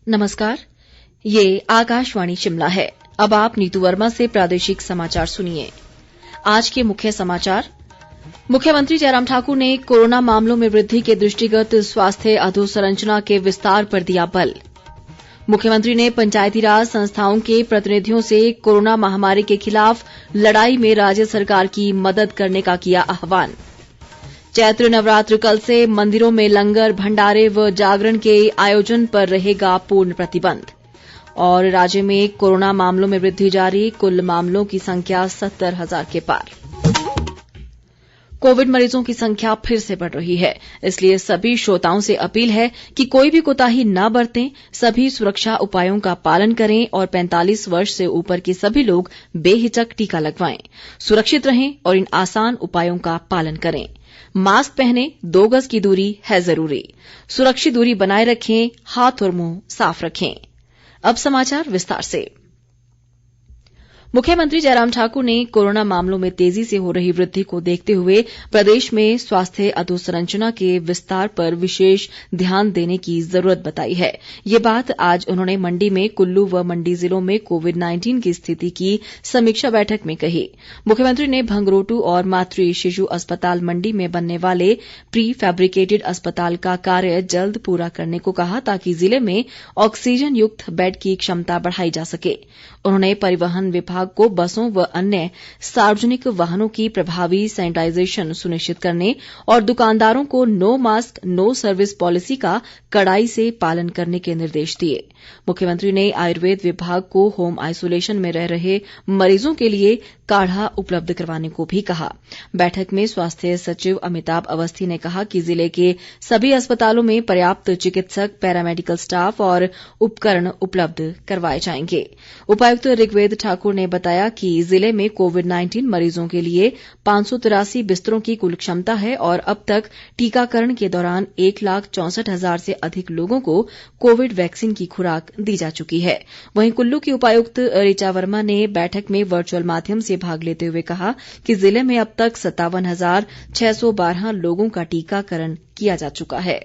नमस्कार, ये आकाशवाणी शिमला है। अब आप नीतू वर्मा से प्रादेशिक समाचार सुनिए। आज के मुख्य समाचार। मुख्यमंत्री जयराम ठाकुर ने कोरोना मामलों में वृद्धि के दृष्टिगत स्वास्थ्य अधोसंरचना के विस्तार पर दिया बल। मुख्यमंत्री ने पंचायती राज संस्थाओं के प्रतिनिधियों से कोरोना महामारी के खिलाफ लड़ाई में राज्य सरकार की मदद करने का किया आह्वान। चैत्र नवरात्र कल से मंदिरों में लंगर, भंडारे व जागरण के आयोजन पर रहेगा पूर्ण प्रतिबंध। और राज्य में कोरोना मामलों में वृद्धि जारी, कुल मामलों की संख्या 70,000 के पार। कोविड मरीजों की संख्या फिर से बढ़ रही है, इसलिए सभी श्रोताओं से अपील है कि कोई भी कोताही न बरतें, सभी सुरक्षा उपायों का पालन करें और 45 वर्ष से ऊपर के सभी लोग बेहिचक टीका लगवाएं। सुरक्षित रहें और इन आसान उपायों का पालन करें। मास्क पहनें, 2 गज की दूरी है जरूरी। सुरक्षित दूरी बनाए रखें, हाथ और मुंह साफ रखें। अब समाचार विस्तार से। मुख्यमंत्री जयराम ठाकुर ने कोरोना मामलों में तेजी से हो रही वृद्धि को देखते हुए प्रदेश में स्वास्थ्य अधोसंरचना के विस्तार पर विशेष ध्यान देने की जरूरत बताई है। ये बात आज उन्होंने मंडी में कुल्लू व मंडी जिलों में कोविड-19 की स्थिति की समीक्षा बैठक में कही। मुख्यमंत्री ने भंगरोटू और मातृ शिशु अस्पताल मंडी में बनने वाले प्री फैब्रिकेटेड अस्पताल का कार्य जल्द पूरा करने को कहा, ताकि जिले में ऑक्सीजन युक्त बेड की क्षमता बढ़ाई जा सके। उन्होंने परिवहन विभाग को बसों व अन्य सार्वजनिक वाहनों की प्रभावी सैनिटाइजेशन सुनिश्चित करने और दुकानदारों को no mask no service policy का कड़ाई से पालन करने के निर्देश दिए। मुख्यमंत्री ने आयुर्वेद विभाग को होम आइसोलेशन में रह रहे मरीजों के लिए काढ़ा उपलब्ध करवाने को भी कहा। बैठक में स्वास्थ्य सचिव अमिताभ अवस्थी ने कहा कि जिले के सभी अस्पतालों में पर्याप्त चिकित्सक, पैरामेडिकल स्टाफ और उपकरण उपलब्ध करवाए जाएंगे। उपायुक्त ऋग्वेद ठाकुर ने बताया कि जिले में कोविड-19 मरीजों के लिए 583 बिस्तरों की कुल क्षमता है और अब तक टीकाकरण के दौरान 1,64,000 से अधिक लोगों को कोविड वैक्सीन की खुराक दी जा चुकी है। वहीं कुल्लू की उपायुक्त ऋचा वर्मा ने बैठक में वर्चुअल माध्यम से भाग लेते हुए कहा कि जिले में अब तक 57,612 लोगों का टीकाकरण किया जा चुका है।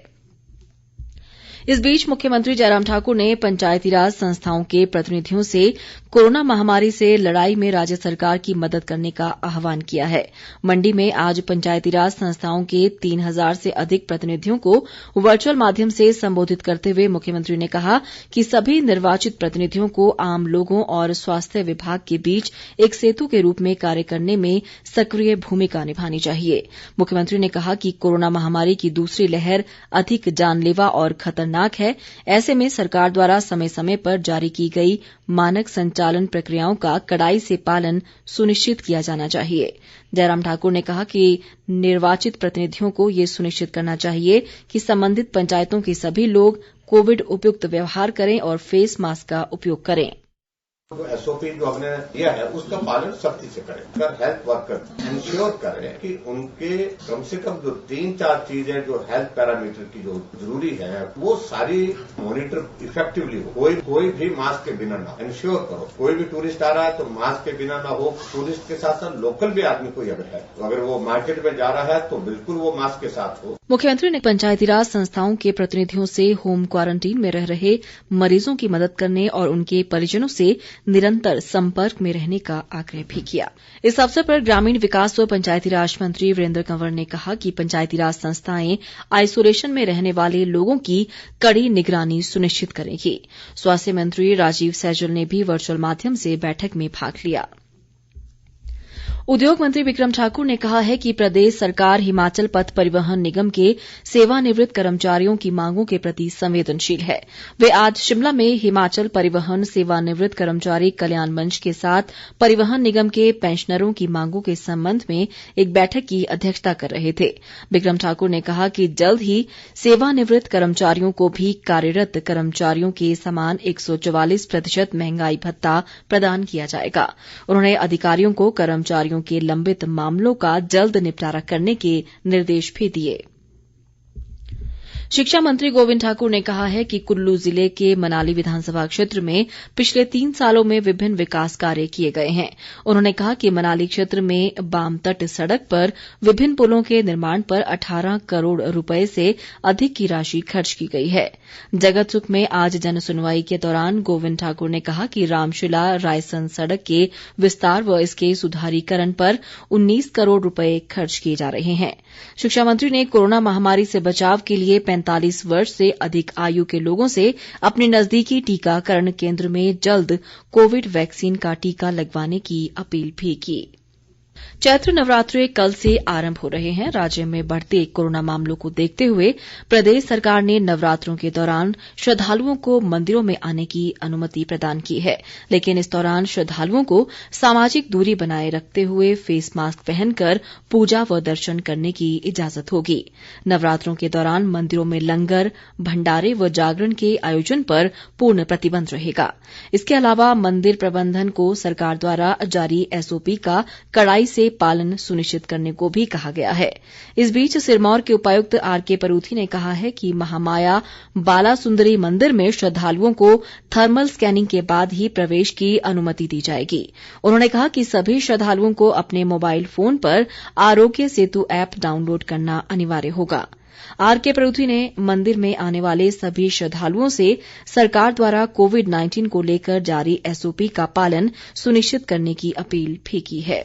इस बीच मुख्यमंत्री जयराम ठाकुर ने पंचायती राज संस्थाओं के प्रतिनिधियों से कोरोना महामारी से लड़ाई में राज्य सरकार की मदद करने का आह्वान किया है। मंडी में आज पंचायती राज संस्थाओं के 3,000 से अधिक प्रतिनिधियों को वर्चुअल माध्यम से संबोधित करते हुए मुख्यमंत्री ने कहा कि सभी निर्वाचित प्रतिनिधियों को आम लोगों और स्वास्थ्य विभाग के बीच एक सेतु के रूप में कार्य करने में सक्रिय भूमिका निभानी चाहिए। मुख्यमंत्री ने कहा कि कोरोना महामारी की दूसरी लहर अधिक जानलेवा और खतरनाक है। ऐसे में सरकार द्वारा समय समय पर जारी की गई मानक संचालन प्रक्रियाओं का कड़ाई से पालन सुनिश्चित किया जाना चाहिए। जयराम ठाकुर ने कहा कि निर्वाचित प्रतिनिधियों को ये सुनिश्चित करना चाहिए कि संबंधित पंचायतों के सभी लोग कोविड उपयुक्त व्यवहार करें और फेस मास्क का उपयोग करें। तो एसओपी जो हमने दिया है उसका पालन सख्ती से करें। अगर हेल्थ वर्कर इंश्योर करें कि उनके कम से कम जो 3-4 चीजें जो हेल्थ पैरामीटर की जो जरूरी है वो सारी मॉनिटर इफेक्टिवली हो। कोई भी मास्क के बिना ना इंश्योर करो। कोई भी टूरिस्ट आ रहा है तो मास्क के बिना ना हो। टूरिस्ट के साथ साथ लोकल भी आदमी कोई अगर है तो अगर वो मार्केट में जा रहा है तो बिल्कुल वो मास्क के साथ हो। मुख्यमंत्री ने पंचायती राज संस्थाओं के प्रतिनिधियों से होम क्वारंटीन में रह रहे मरीजों की मदद करने और उनके परिजनों से निरंतर संपर्क में रहने का आग्रह भी किया। इस अवसर पर ग्रामीण विकास व पंचायती राज मंत्री वीरेंद्र कंवर ने कहा कि पंचायती राज संस्थाएं आइसोलेशन में रहने वाले लोगों की कड़ी निगरानी सुनिश्चित करेंगी। स्वास्थ्य मंत्री राजीव सैजल ने भी वर्चुअल माध्यम से बैठक में भाग लिया। उद्योग मंत्री बिक्रम ठाकुर ने कहा है कि प्रदेश सरकार हिमाचल पथ परिवहन निगम के सेवानिवृत्त कर्मचारियों की मांगों के प्रति संवेदनशील है। वे आज शिमला में हिमाचल परिवहन सेवानिवृत्त कर्मचारी कल्याण मंच के साथ परिवहन निगम के पेंशनरों की मांगों के संबंध में एक बैठक की अध्यक्षता कर रहे थे। बिक्रम ठाकुर ने कहा कि जल्द ही सेवानिवृत्त कर्मचारियों को भी कार्यरत कर्मचारियों के समान 144% महंगाई भत्ता प्रदान किया जाएगा। उन्होंने अधिकारियों को कर्मचारियों के लंबित मामलों का जल्द निपटारा करने के निर्देश भी दिए। शिक्षा मंत्री गोविंद ठाकुर ने कहा है कि कुल्लू जिले के मनाली विधानसभा क्षेत्र में पिछले 3 सालों में विभिन्न विकास कार्य किए गए हैं। उन्होंने कहा कि मनाली क्षेत्र में बामतट सड़क पर विभिन्न पुलों के निर्माण पर 18 करोड़ रुपए से अधिक की राशि खर्च की गई है। जगतसुख में आज जन सुनवाई के दौरान गोविंद ठाकुर ने कहा कि रामशिला रायसन सड़क के विस्तार व इसके सुधारीकरण पर 19 करोड़ रुपए खर्च किए जा रहे हैं। शिक्षा मंत्री ने कोरोना महामारी से बचाव के लिए 45 वर्ष से अधिक आयु के लोगों से अपने नजदीकी टीकाकरण केंद्र में जल्द कोविड वैक्सीन का टीका लगवाने की अपील भी की। चैत्र नवरात्रे कल से आरंभ हो रहे हैं। राज्य में बढ़ते कोरोना मामलों को देखते हुए प्रदेश सरकार ने नवरात्रों के दौरान श्रद्धालुओं को मंदिरों में आने की अनुमति प्रदान की है, लेकिन इस दौरान श्रद्धालुओं को सामाजिक दूरी बनाए रखते हुए फेस मास्क पहनकर पूजा व दर्शन करने की इजाजत होगी। नवरात्रों के दौरान मंदिरों में लंगर, भंडारे व जागरण के आयोजन पर पूर्ण प्रतिबंध रहेगा। इसके अलावा मंदिर प्रबंधन को सरकार द्वारा जारी एसओपी का कड़ाई से पालन सुनिश्चित करने को भी कहा गया है। इस बीच सिरमौर के उपायुक्त आरके परूथी ने कहा है कि महामाया बाला सुंदरी मंदिर में श्रद्धालुओं को थर्मल स्कैनिंग के बाद ही प्रवेश की अनुमति दी जाएगी। उन्होंने कहा कि सभी श्रद्धालुओं को अपने मोबाइल फोन पर आरोग्य सेतु ऐप डाउनलोड करना अनिवार्य होगा। आरके परूथी ने मंदिर में आने वाले सभी श्रद्धालुओं से सरकार द्वारा कोविड-19 को लेकर जारी एसओपी का पालन सुनिश्चित करने की अपील भी की है।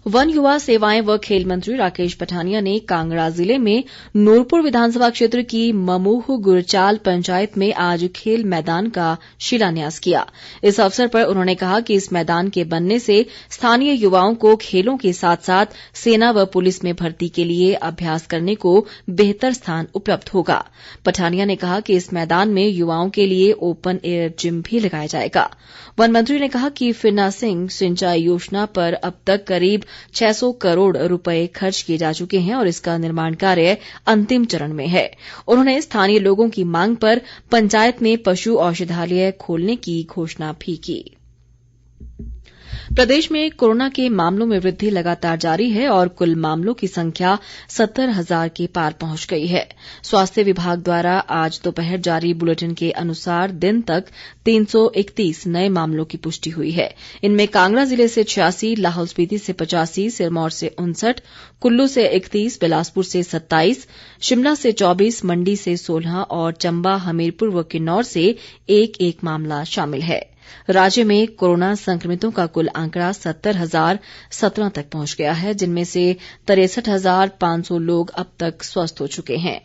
वन, युवा सेवाएं व खेल मंत्री राकेश पठानिया ने कांगड़ा जिले में नूरपुर विधानसभा क्षेत्र की ममूह गुरचाल पंचायत में आज खेल मैदान का शिलान्यास किया। इस अवसर पर उन्होंने कहा कि इस मैदान के बनने से स्थानीय युवाओं को खेलों के साथ साथ सेना व पुलिस में भर्ती के लिए अभ्यास करने को बेहतर स्थान उपलब्ध होगा। पठानिया ने कहा कि इस मैदान में युवाओं के लिए ओपन एयर जिम भी लगाया जाएगा। वन मंत्री ने कहा कि फिन्ना सिंह सिंचाई योजना पर अब तक करीब 600 करोड़ रुपए खर्च किए जा चुके हैं और इसका निर्माण कार्य अंतिम चरण में है। उन्होंने स्थानीय लोगों की मांग पर पंचायत में पशु औषधालय खोलने की घोषणा भी की। प्रदेश में कोरोना के मामलों में वृद्धि लगातार जारी है और कुल मामलों की संख्या 70,000 के पार पहुंच गई है। स्वास्थ्य विभाग द्वारा आज दोपहर जारी बुलेटिन के अनुसार दिन तक 331 नए मामलों की पुष्टि हुई है। इनमें कांगड़ा जिले से 86, लाहौल स्पीति से 85, सिरमौर से 59, कुल्लू से 31, बिलासपुर से 27, शिमला से 24, मंडी से 16 और चंबा, हमीरपुर व किन्नौर से एक मामला शामिल है। राज्य में कोरोना संक्रमितों का कुल आंकड़ा 70,017 तक पहुंच गया है, जिनमें से 63,500 लोग अब तक स्वस्थ हो चुके हैं।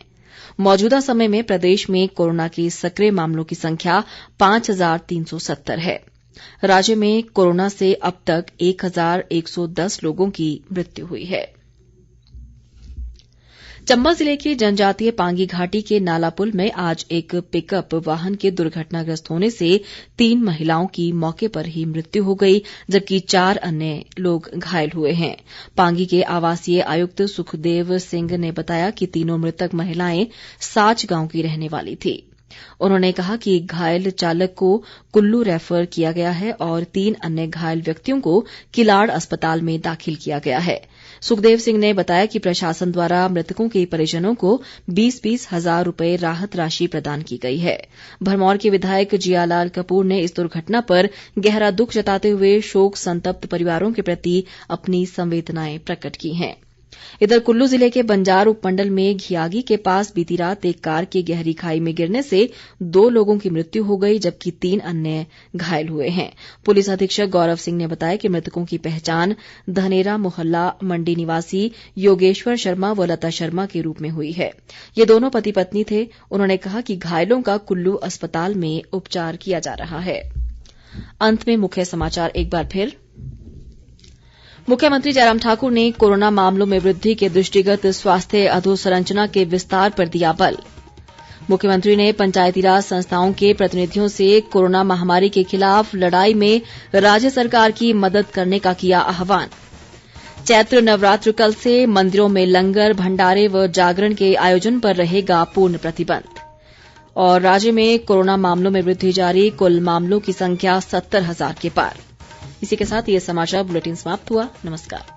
मौजूदा समय में प्रदेश में कोरोना के सक्रिय मामलों की संख्या 5,370 है। राज्य में कोरोना से अब तक 1,110 लोगों की मृत्यु हुई है। चंबा जिले के जनजातीय पांगी घाटी के नाला पुल में आज एक पिकअप वाहन के दुर्घटनाग्रस्त होने से 3 महिलाओं की मौके पर ही मृत्यु हो गई, जबकि 4 अन्य लोग घायल हुए हैं। पांगी के आवासीय आयुक्त सुखदेव सिंह ने बताया कि तीनों मृतक महिलाएं साच गांव की रहने वाली थी। उन्होंने कहा कि घायल चालक को कुल्लू रेफर किया गया है और 3 अन्य घायल व्यक्तियों को किलाड़ अस्पताल में दाखिल किया गया है। सुखदेव सिंह ने बताया कि प्रशासन द्वारा मृतकों के परिजनों को 20-20 हजार रुपए राहत राशि प्रदान की गई है। भरमौर के विधायक जियालाल कपूर ने इस दुर्घटना पर गहरा दुख जताते हुए शोक संतप्त परिवारों के प्रति अपनी संवेदनाएं प्रकट की हैं। इधर कुल्लू जिले के बंजार उपमंडल में घियागी के पास बीती रात एक कार के गहरी खाई में गिरने से 2 लोगों की मृत्यु हो गई, जबकि 3 अन्य घायल हुए हैं। पुलिस अधीक्षक गौरव सिंह ने बताया कि मृतकों की पहचान धनेरा मोहल्ला मंडी निवासी योगेश्वर शर्मा व लता शर्मा के रूप में हुई है। ये दोनों पति पत्नी थे। उन्होंने कहा कि घायलों का कुल्लू अस्पताल में उपचार किया जा रहा है। अंत में मुख्य समाचार एक बार फिर। मुख्यमंत्री जयराम ठाकुर ने कोरोना मामलों में वृद्धि के दृष्टिगत स्वास्थ्य अधोसंरचना के विस्तार पर दिया बल। मुख्यमंत्री ने पंचायती राज संस्थाओं के प्रतिनिधियों से कोरोना महामारी के खिलाफ लड़ाई में राज्य सरकार की मदद करने का किया आह्वान। चैत्र नवरात्र कल से मंदिरों में लंगर, भंडारे व जागरण के आयोजन पर रहेगा पूर्ण प्रतिबंध। और राज्य में कोरोना मामलों में वृद्धि जारी, कुल मामलों की संख्या 70,000 के पार। इसी के साथ ये समाचार बुलेटिन समाप्त हुआ। नमस्कार।